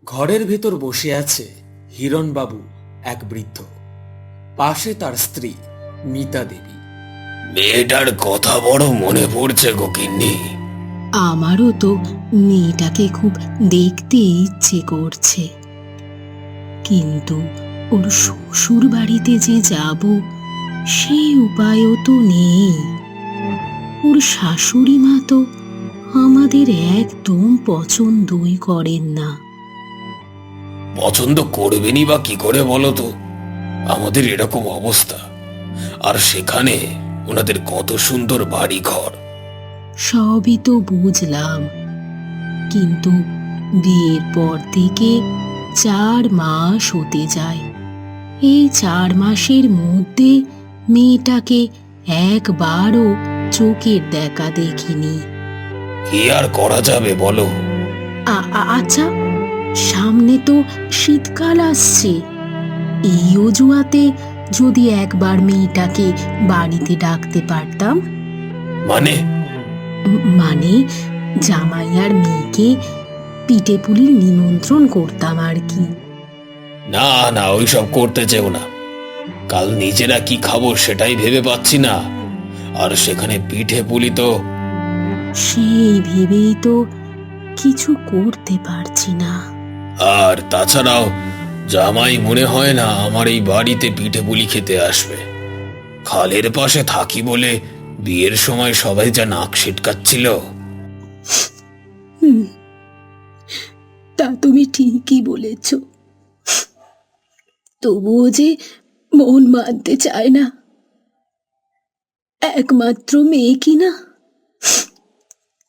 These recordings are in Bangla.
ঘরের ভেতর বসে আছে হিরণবাবু, এক বৃদ্ধ। পাশে তার স্ত্রী মিতা দেবী। মেয়েটার কথা বড় মনে পড়ছে গো গিন্নি। আমারও তো মেয়েটাকে খুব দেখতে ইচ্ছে করছে, কিন্তু ওর শ্বশুর বাড়িতে যে যাব সেই উপায়ও তো নেই। ওর শাশুড়ি মা তো আমাদের একদম পছন্দই করেন না। পছন্দ করবেনই বা কি করে বলো তো? আমাদের এরকম অবস্থা, আর সেখানে ওনাদের কত সুন্দর বাড়ি ঘর। সবই তো বুঝলাম, কিন্তু বিয়ের পর থেকে 4 মাস হতে যায়। এই 4 মাসের মধ্যে মেয়েটাকে একবারও চোখের দেখা দেখিনি। কি আর করা যাবে বলো? আচ্ছা, সামনে তো শীতকাল আসছে। এই অজুহাতে যদি একবার মেয়েটাকে বাড়িতে ডাকতে পারতাম। মানে? মানে জামাই আর মেয়েকে পিঠে পুলির নিমন্ত্রণ করতাম আর কি। না না, ওইসব করতে চেও না। কাল নিজেরা কি খাবো সেটাই ভেবে পাচ্ছি না, আর সেখানে পিঠে পুলি তো। সেই ভেবেই তো কিছু করতে পারছি না। আর তাছাড়াও জামাই মনে হয় না আমার এই বাড়িতে পিঠে পুলি খেতে আসবে। খালের পাশে থাকি বলে বিয়ের সময় সবাই যা নাক ছিটকাচ্ছিল। তা তুমি ঠিকই বলেছ, তবুও যে মন মানতে চায় না। একমাত্র মেয়ে কিনা,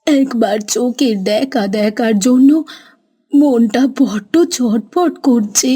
একবার চোখের দেখা দেখার জন্য মনটা বড্ড ছটফট করছে।